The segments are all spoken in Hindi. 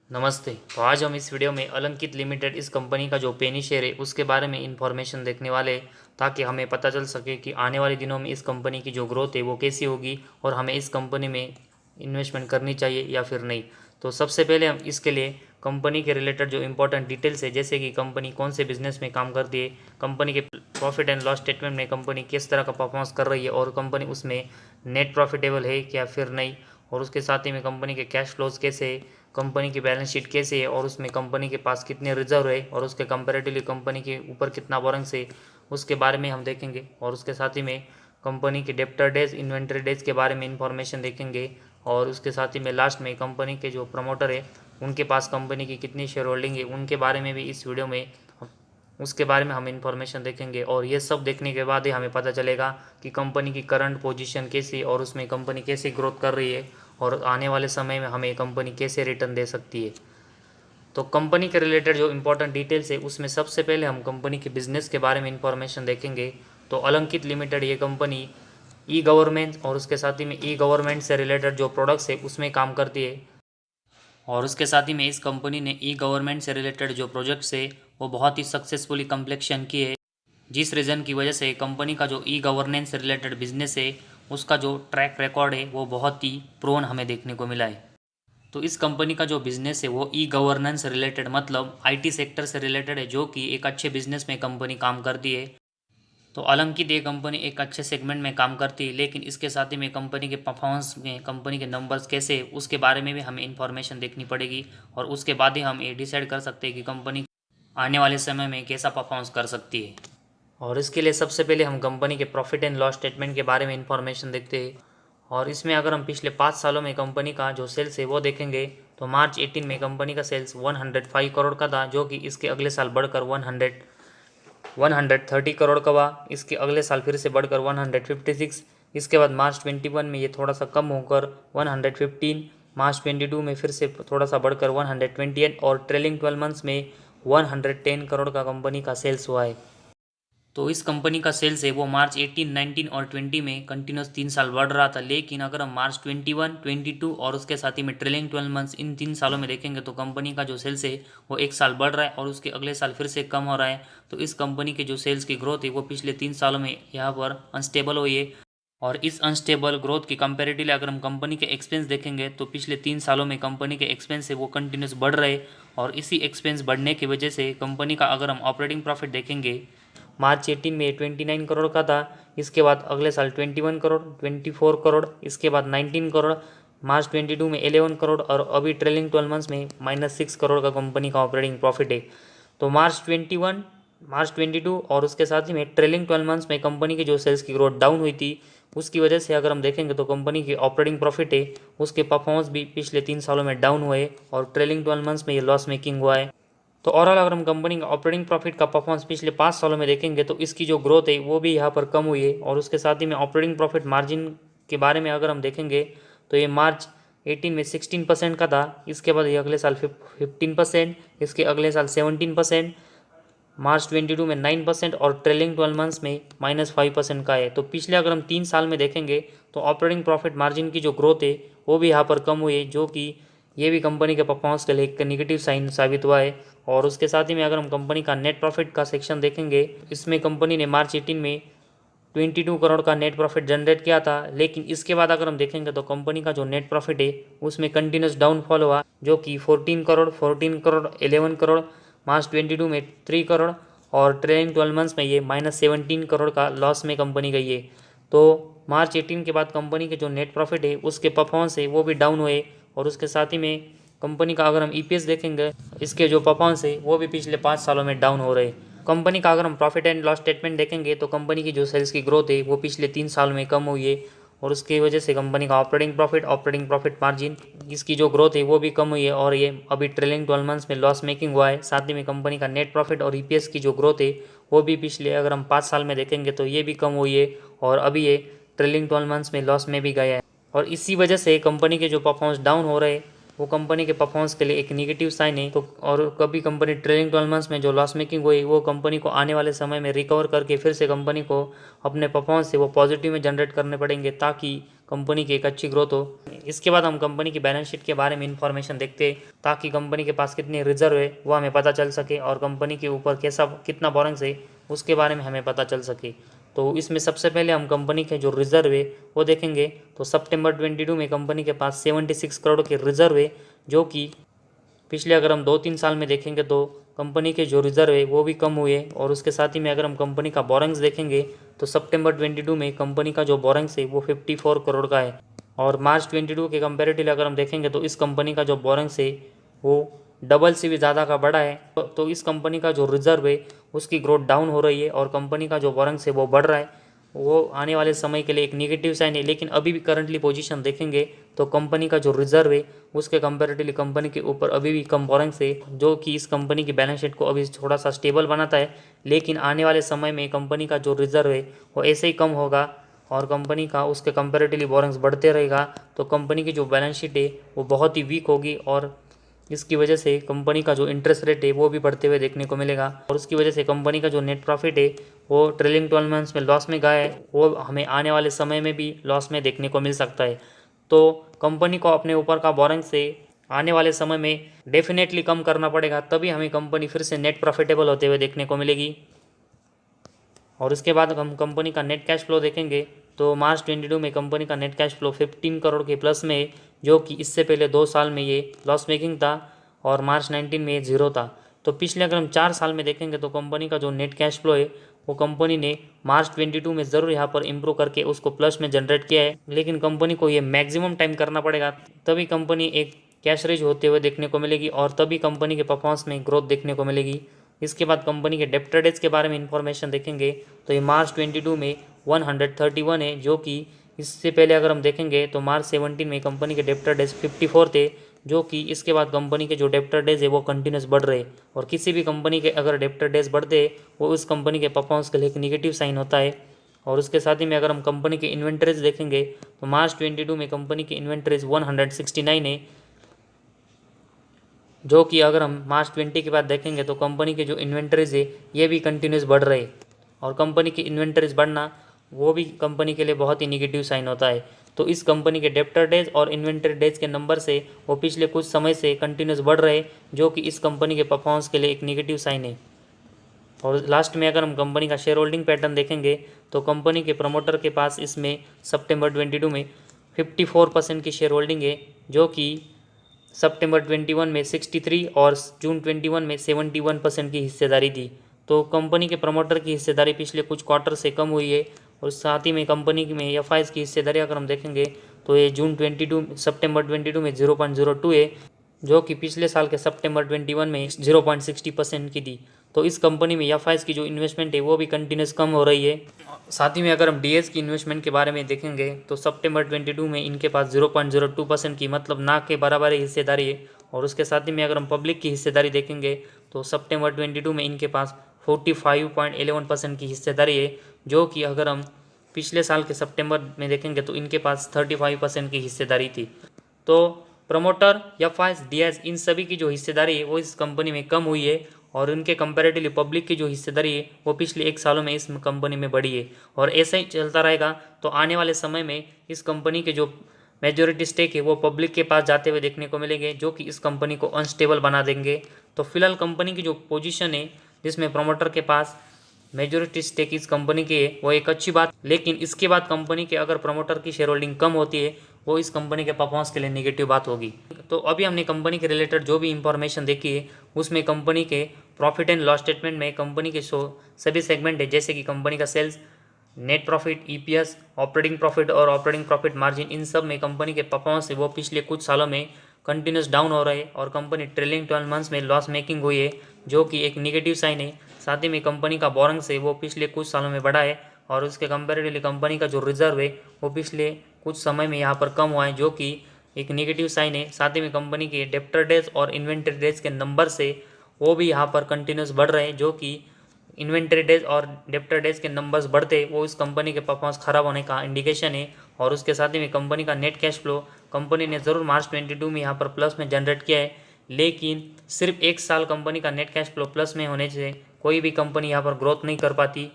नमस्ते। तो आज हम इस वीडियो में अलंकित लिमिटेड इस कंपनी का जो पेनी शेयर है उसके बारे में इंफॉर्मेशन देखने वाले हैं, ताकि हमें पता चल सके कि आने वाले दिनों में इस कंपनी की जो ग्रोथ है वो कैसी होगी और हमें इस कंपनी में इन्वेस्टमेंट करनी चाहिए या फिर नहीं। तो सबसे पहले हम इसके लिए कंपनी के रिलेटेड जो इंपॉर्टेंट डिटेल्स है, जैसे कि कंपनी कौन से बिजनेस में काम करती है, कंपनी के प्रॉफिट एंड लॉस स्टेटमेंट में कंपनी किस तरह का परफॉर्मेंस कर रही है और कंपनी उसमें नेट प्रॉफिटेबल है क्या फिर नहीं, और उसके साथ ही में कंपनी के कैश फ्लोज कैसे है, कंपनी की बैलेंस शीट कैसी है और उसमें कंपनी के पास कितने रिजर्व है और उसके कंपेरेटिवली कंपनी के ऊपर कितना बोरंग्स है, उसके बारे में हम देखेंगे। और उसके साथ ही में कंपनी के डेप्टर डेज, इन्वेंट्री डेज के बारे में इंफॉर्मेशन देखेंगे। और उसके साथ ही में लास्ट में कंपनी के जो प्रमोटर है उनके पास कंपनी की कितनी शेयर होल्डिंग है उनके बारे में भी इस वीडियो में उसके बारे में हम इंफॉर्मेशन देखेंगे। और ये सब देखने के बाद ही हमें पता चलेगा कि कंपनी की करंट पोजीशन कैसी और उसमें कंपनी कैसे ग्रोथ कर रही है और आने वाले समय में हमें कंपनी कैसे रिटर्न दे सकती है। तो कंपनी के रिलेटेड जो इंपॉर्टेंट डिटेल्स है उसमें सबसे पहले हम कंपनी के बिजनेस के बारे में इंफॉर्मेशन देखेंगे। तो अलंकित लिमिटेड ये कंपनी ई गवर्नमेंट और उसके साथ ही में ई गवर्नमेंट से रिलेटेड जो प्रोडक्ट्स है उसमें काम करती है। और उसके साथ ही में इस कंपनी ने ई गवर्नमेंट से रिलेटेड जो प्रोजेक्ट्स है वो बहुत ही सक्सेसफुली कंप्लीशन किए है, जिस रीज़न की वजह से कंपनी का जो ई गवर्नेंस से रिलेटेड बिजनेस है उसका जो ट्रैक रिकॉर्ड है वो बहुत ही प्रोन हमें देखने को मिला है। तो इस कंपनी का जो बिजनेस है वो ई गवर्नेंस रिलेटेड मतलब आईटी सेक्टर से रिलेटेड है, जो कि एक अच्छे बिजनेस में कंपनी काम करती है। तो अलंकित ये कंपनी एक अच्छे सेगमेंट में काम करती है, लेकिन इसके साथ ही में कंपनी के परफॉर्मेंस में कंपनी के नंबर्स कैसे उसके बारे में भी हमें इन्फॉर्मेशन देखनी पड़ेगी। और उसके बाद ही हम ये डिसाइड कर सकते हैं कि कंपनी आने वाले समय में कैसा परफॉर्मेंस कर सकती है। और इसके लिए सबसे पहले हम कंपनी के प्रॉफिट एंड लॉस स्टेटमेंट के बारे में इंफॉर्मेशन देखते हैं। और इसमें अगर हम पिछले 5 सालों में कंपनी का जो सेल्स है वो देखेंगे तो मार्च 18 में कंपनी का सेल्स 105 करोड़ का था, जो कि इसके अगले साल बढ़कर 130 करोड़ का हुआ। इसके अगले साल फिर से बढ़कर 156। इसके बाद मार्च 21 में ये थोड़ा सा कम होकर 115, मार्च 22 में फिर से थोड़ा सा बढ़कर 128 और ट्रेलिंग 12 मंथ्स में 110 करोड़ का कंपनी का सेल्स हुआ है। तो इस कंपनी का सेल्स है वो मार्च 18, 19 और 20 में कंटिन्यूस 3 साल बढ़ रहा था, लेकिन अगर हम मार्च 21, 22 और उसके साथ ही में ट्रेलिंग 12 मंथ्स इन 3 सालों में देखेंगे तो कंपनी का जो सेल्स है वो 1 साल बढ़ रहा है और उसके अगले साल फिर से कम हो रहा है। तो इस कंपनी के जो सेल्स की ग्रोथ है वो पिछले 3 सालों में यहाँ पर अनस्टेबल हुई है। और इस अनस्टेबल ग्रोथ की कंपेरेटिवली अगर हम कंपनी के एक्सपेंस देखेंगे तो पिछले 3 सालों में कंपनी के एक्सपेंस है वो कंटिन्यूस बढ़ रहे। और इसी एक्सपेंस बढ़ने की वजह से कंपनी का अगर हम ऑपरेटिंग प्रॉफिट देखेंगे मार्च 18 में 29 करोड़ का था, इसके बाद अगले साल 21 करोड़, 24 करोड़, इसके बाद 19 करोड़, मार्च 22 में 11 करोड़ और अभी ट्रेलिंग 12 मंथ्स में -6 करोड़ का कंपनी का ऑपरेटिंग प्रॉफिट है। तो मार्च 21, मार्च 22 और उसके साथ ही में ट्रेलिंग 12 मंथ्स में कंपनी की जो सेल्स की ग्रोथ डाउन हुई थी, उसकी वजह से अगर हम देखेंगे तो कंपनी की ऑपरेटिंग प्रॉफिट है उसके परफॉर्मेंस भी पिछले 3 सालों में डाउन हुए और ट्रेलिंग 12 मंथ्स में ये लॉस मेकिंग हुआ है। तो ओवरऑल अगर हम कंपनी का ऑपरेटिंग प्रॉफिट का परफॉर्मेंस पिछले 5 सालों में देखेंगे तो इसकी जो ग्रोथ है वो भी यहाँ पर कम हुई है। और उसके साथ ही में ऑपरेटिंग प्रॉफिट मार्जिन के बारे में अगर हम देखेंगे तो ये मार्च 18 में 16% का था, इसके बाद ये अगले साल 15%, इसके अगले साल 17%, मार्च 22 में 9% और ट्रेलिंग 12 मंथ्स में -5% का है। तो पिछले अगर हम 3 साल में देखेंगे तो ऑपरेटिंग प्रॉफिट मार्जिन की जो ग्रोथ है वो भी यहाँ पर कम हुई है, जो कि ये भी कंपनी के परफॉर्मेंस के लिए एक नेगेटिव साइन साबित हुआ है। और उसके साथ ही में अगर हम कंपनी का नेट प्रॉफिट का सेक्शन देखेंगे, इसमें कंपनी ने मार्च 18 में 22 करोड़ का नेट प्रॉफिट जनरेट किया था, लेकिन इसके बाद अगर हम देखेंगे तो कंपनी का जो नेट प्रॉफिट है उसमें कंटिन्यूस डाउनफॉल हुआ, जो कि 14 करोड़, 11 करोड़, मार्च 22 में 3 करोड़ और ट्रेलिंग 12 मंथ्स में ये -17 करोड़ का लॉस में कंपनी गई है। तो मार्च 18 के बाद कंपनी के जो नेट प्रॉफिट है उसके परफॉर्मेंस है वो भी डाउन हुए। और उसके साथ ही में कंपनी का अगर हम ईपीएस देखेंगे, इसके जो परफॉर्मेंस है वो भी पिछले 5 सालों में डाउन हो रहे। कंपनी का अगर हम प्रॉफिट एंड लॉस स्टेटमेंट देखेंगे तो कंपनी की जो सेल्स की ग्रोथ है वो पिछले 3 साल में कम हुई है और उसकी वजह से कंपनी का ऑपरेटिंग प्रॉफिट मार्जिन इसकी जो ग्रोथ है वो भी कम हुई है और ये अभी ट्रेलिंग 12 मंथ्स में लॉस मेकिंग हुआ है। साथ ही में कंपनी का नेट प्रॉफिट और ईपीएस की जो ग्रोथ है वो भी पिछले अगर हम 5 साल में देखेंगे तो ये भी कम हुई है और अभी ये ट्रेलिंग 12 मंथ्स में लॉस में भी गया है। और इसी वजह से कंपनी के जो परफॉर्मेंस डाउन हो रहे हैं वो कंपनी के परफॉर्मेंस के लिए एक नेगेटिव साइन है। तो और कभी कंपनी ट्रेलिंग 12 मंथ्स में जो लॉस मेकिंग हुई वो कंपनी को आने वाले समय में रिकवर करके फिर से कंपनी को अपने परफॉर्मेंस से वो पॉजिटिव में जनरेट करने पड़ेंगे, ताकि कंपनी की एक अच्छी ग्रोथ हो। इसके बाद हम कंपनी की बैलेंस शीट के बारे में इंफॉर्मेशन देखते हैं ताकि कंपनी के पास कितने रिजर्व है वो हमें पता चल सके और कंपनी के ऊपर कितना बोरेंस है उसके बारे में हमें पता चल सके। तो इसमें सबसे पहले हम कंपनी के जो रिजर्व है वो देखेंगे। तो सितंबर 22 में कंपनी के पास 76 करोड़ के रिजर्व है, जो कि पिछले अगर हम 2-3 साल में देखेंगे तो कंपनी के जो रिजर्व है वो भी कम हुए। और उसके साथ ही में अगर हम कंपनी का बोरेंस देखेंगे तो सितंबर 22 में कंपनी का जो बोरेंस है वो 54 करोड़ का है। और मार्च 22 के कंपेरेटिवली अगर हम देखेंगे तो इस कंपनी का जो बोरेंस है वो डबल से भी ज़्यादा का बढ़ा है। तो इस कंपनी का जो रिजर्व है उसकी ग्रोथ डाउन हो रही है और कंपनी का जो बोरेंस है वो बढ़ रहा है। वो आने वाले समय के लिए एक निगेटिव साइन है। लेकिन अभी भी करंटली पोजीशन देखेंगे तो कंपनी का जो रिजर्व है उसके कंपेरेटिवली कंपनी के ऊपर अभी भी कम बोरेंस है, जो कि इस कंपनी की बैलेंस शीट को अभी थोड़ा सा स्टेबल बनाता है। लेकिन आने वाले समय में कंपनी का जो रिजर्व है वो ऐसे ही कम होगा और कंपनी का उसके कंपेरेटिवली बोरेंस बढ़ते रहेगा, तो कंपनी की जो बैलेंस शीट है वो बहुत ही वीक होगी और इसकी वजह से कंपनी का जो इंटरेस्ट रेट है वो भी बढ़ते हुए देखने को मिलेगा। और उसकी वजह से कंपनी का जो नेट प्रॉफिट है वो ट्रेलिंग 12 मंथ्स में लॉस में गया है, वो हमें आने वाले समय में भी लॉस में देखने को मिल सकता है। तो कंपनी को अपने ऊपर का बोरेंस से आने वाले समय में डेफिनेटली कम करना पड़ेगा, तभी हमें कंपनी फिर से नेट प्रॉफिटेबल होते हुए देखने को मिलेगी। और उसके बाद हम कंपनी का नेट कैश फ्लो देखेंगे तो मार्च 22 में कंपनी का नेट कैश फ्लो 15 करोड़ के प्लस में है, जो कि इससे पहले 2 साल में ये लॉस मेकिंग था और मार्च 19 में ये जीरो था। तो पिछले अगर हम 4 साल में देखेंगे तो कंपनी का जो नेट कैश फ्लो है वो कंपनी ने मार्च 22 में ज़रूर यहाँ पर इम्प्रूव करके उसको प्लस में जनरेट किया है। लेकिन कंपनी को ये मैक्सिमम टाइम करना पड़ेगा, तभी कंपनी एक कैश रेज होते हुए देखने को मिलेगी और तभी कंपनी के परफॉर्मेंस में ग्रोथ देखने को मिलेगी। इसके बाद कंपनी के डेप्टर डेज के बारे में इंफॉर्मेशन देखेंगे तो ये मार्च 22 में 131 है, जो कि इससे पहले अगर हम देखेंगे तो मार्च 17 में कंपनी के डेप्टर डेज 54 थे, जो कि इसके बाद कंपनी के जो डेप्टर डेज है वो कंटिन्यूस बढ़ रहे। और किसी भी कंपनी के अगर डेप्टर डेज बढ़ते वो उस कंपनी के परफॉर्मेंस के लिए एक निगेटिव साइन होता है। और उसके साथ ही में अगर हम कंपनी के इन्वेंटरीज देखेंगे तो मार्च 22 में कंपनी की इन्वेंटरीज 169 है, जो कि अगर हम मार्च 20 के बाद देखेंगे तो कंपनी के जो इन्वेंटरीज है ये भी कंटिन्यूस बढ़ रहे। और कंपनी की इन्वेंटरीज बढ़ना वो भी कंपनी के लिए बहुत ही निगेटिव साइन होता है। तो इस कंपनी के डेप्टर डेज और इन्वेंटरी डेज के नंबर से वो पिछले कुछ समय से कंटिन्यूस बढ़ रहे, जो कि इस कंपनी के परफॉर्मेंस के लिए एक निगेटिव साइन है। और लास्ट में अगर हम कंपनी का शेयर होल्डिंग पैटर्न देखेंगे तो कंपनी के प्रमोटर के पास इसमें सितंबर 22 में 54% की शेयर होल्डिंग है, जो कि सितंबर 21 में 63 और जून 21 में 71% की हिस्सेदारी थी। तो कंपनी के प्रमोटर की हिस्सेदारी पिछले कुछ क्वार्टर से कम हुई है। और साथ ही में कंपनी में एफआईज की हिस्सेदारी अगर हम देखेंगे तो ये सितंबर 22 में 0.02 है, जो कि पिछले साल के सितंबर 21 में 0.60% की थी। तो इस कंपनी में एफआईज की जो इन्वेस्टमेंट है वो भी कंटिन्यूस कम हो रही है। साथ ही में अगर हम डीएस की इन्वेस्टमेंट के बारे में देखेंगे तो सितंबर 22 में इनके पास 0.02% की मतलब ना के बराबर हिस्सेदारी है। और उसके साथ ही में अगर हम पब्लिक की हिस्सेदारी देखेंगे तो सितंबर 22 में इनके पास 45.11% की हिस्सेदारी है, जो कि अगर हम पिछले साल के सितंबर में देखेंगे तो इनके पास 35% की हिस्सेदारी थी। तो प्रमोटर, एफआईज, डीएस इन सभी की जो हिस्सेदारी है वो इस कंपनी में कम हुई है और उनके कंपैरेटिवली पब्लिक की जो हिस्सेदारी है वो पिछले 1 सालों में इस कंपनी में बढ़ी है। और ऐसा ही चलता रहेगा तो आने वाले समय में इस कंपनी के जो मेजॉरिटी स्टेक है वो पब्लिक के पास जाते हुए देखने को मिलेंगे, जो कि इस कंपनी को अनस्टेबल बना देंगे। तो फिलहाल कंपनी की जो पोजीशन है जिसमें प्रमोटर के पास मेजॉरिटी स्टेक इस कंपनी की है वो एक अच्छी बात, लेकिन इसके बाद कंपनी के अगर प्रमोटर की शेयर होल्डिंग कम होती है वो इस कंपनी के परफॉर्मेंस के लिए नेगेटिव बात होगी। तो अभी हमने कंपनी के रिलेटेड जो भी इंफॉर्मेशन देखी है उसमें कंपनी के प्रॉफिट एंड लॉस स्टेटमेंट में कंपनी के सभी सेगमेंट है, जैसे कि कंपनी का sales, net profit, EPS, operating profit और ऑपरेटिंग प्रॉफिट मार्जिन, इन सब में कंपनी के परफॉर्मेंस है वो पिछले कुछ सालों में कंटिन्यूस डाउन हो रहे और कंपनी ट्रेलिंग 12 मंथ्स में लॉस मेकिंग हुई है, जो कि एक निगेटिव साइन है। साथ ही में कंपनी का बोरेंस है वो पिछले कुछ सालों में बढ़ा है और उसके कंपेरेटिवली कंपनी का जो रिजर्व है वो पिछले कुछ समय में यहाँ पर कम हुआ है, जो कि एक निगेटिव साइन है। साथ ही में कंपनी के डेप्टर डेज और इन्वेंटरी डेज के नंबर से वो भी यहाँ पर कंटिन्यूस बढ़ रहे हैं, जो कि इन्वेंटरी डेज और डेप्टर डेज के नंबर्स बढ़ते वो इस कंपनी के परफॉर्मेंस खराब होने का इंडिकेशन है। और उसके साथ ही में कंपनी का नेट कैश फ्लो कंपनी ने ज़रूर मार्च 22 में यहाँ पर प्लस में जनरेट किया है, लेकिन सिर्फ 1 साल कंपनी का नेट कैश फ्लो प्लस में होने से कोई भी कंपनी यहाँ पर ग्रोथ नहीं कर पाती।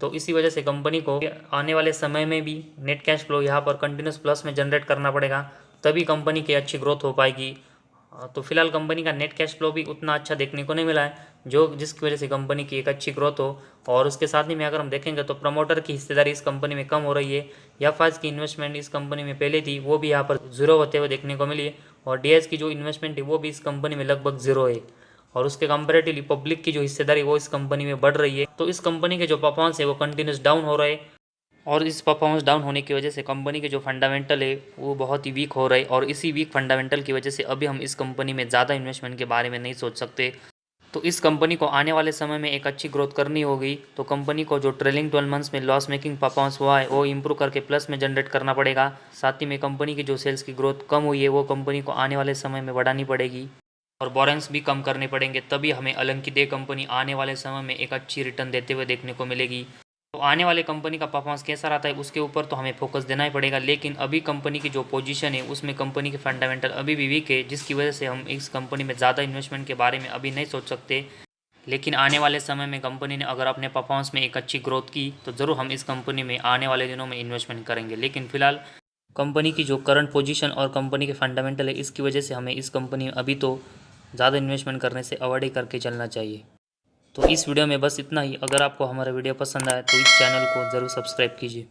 तो इसी वजह से कंपनी को आने वाले समय में भी नेट कैश फ्लो यहाँ पर कंटिन्यूस प्लस में जनरेट करना पड़ेगा, तभी कंपनी की अच्छी ग्रोथ हो पाएगी। तो फिलहाल कंपनी का नेट कैश फ्लो भी उतना अच्छा देखने को नहीं मिला है, जो जिसकी वजह से कंपनी की एक अच्छी ग्रोथ हो। और उसके साथ ही में अगर हम देखेंगे तो प्रमोटर की हिस्सेदारी इस कंपनी में कम हो रही है। एफआईज की इन्वेस्टमेंट इस कंपनी में पहले थी, वो भी यहाँ पर जीरो होते हुए देखने को मिली है। और डीएस की जो इन्वेस्टमेंट है वो भी इस कंपनी में लगभग जीरो है। और उसके कंपेरेटिवली पब्लिक की जो हिस्सेदारी वो इस कंपनी में बढ़ रही है। तो इस कंपनी के जो परफॉर्मेंस है वो कंटिन्यूस डाउन हो रहे हैं। और इस परफॉर्मेंस डाउन होने की वजह से कंपनी के जो फंडामेंटल है वो बहुत ही वीक हो रहे हैं। और इसी वीक फंडामेंटल की वजह से अभी हम इस कंपनी में ज़्यादा इन्वेस्टमेंट के बारे में नहीं सोच सकते। तो इस कंपनी को आने वाले समय में एक अच्छी ग्रोथ करनी होगी, तो कंपनी को जो ट्रेलिंग 12 मंथ्स में लॉस मेकिंग परफॉर्मेंस हुआ है वो इंप्रूव करके प्लस में जनरेट करना पड़ेगा। साथ ही में कंपनी की जो सेल्स की ग्रोथ कम हुई है वो कंपनी को आने वाले समय में बढ़ानी पड़ेगी। और बोरेंस भी कम करने पड़ेंगे, तभी हमें अलंकित कंपनी आने वाले समय में एक अच्छी रिटर्न देते हुए देखने को मिलेगी। तो आने वाले कंपनी का परफॉर्मेंस कैसा रहता है उसके ऊपर तो हमें फोकस देना ही पड़ेगा। लेकिन अभी कंपनी की जो पोजीशन है उसमें कंपनी के फंडामेंटल अभी भी वीक है, जिसकी वजह से हम इस कंपनी में ज़्यादा इन्वेस्टमेंट के बारे में अभी नहीं सोच सकते। लेकिन आने वाले समय में कंपनी ने अगर अपने परफॉर्मेंस में एक अच्छी ग्रोथ की तो ज़रूर हम इस कंपनी में आने वाले दिनों में इन्वेस्टमेंट करेंगे। लेकिन फिलहाल कंपनी की जो करंट पोजीशन और कंपनी के फंडामेंटल है इसकी वजह से हमें इस कंपनी में अभी तो ज़्यादा इन्वेस्टमेंट करने से अवॉइड ही करके चलना चाहिए। तो इस वीडियो में बस इतना ही। अगर आपको हमारा वीडियो पसंद आए तो इस चैनल को ज़रूर सब्सक्राइब कीजिए।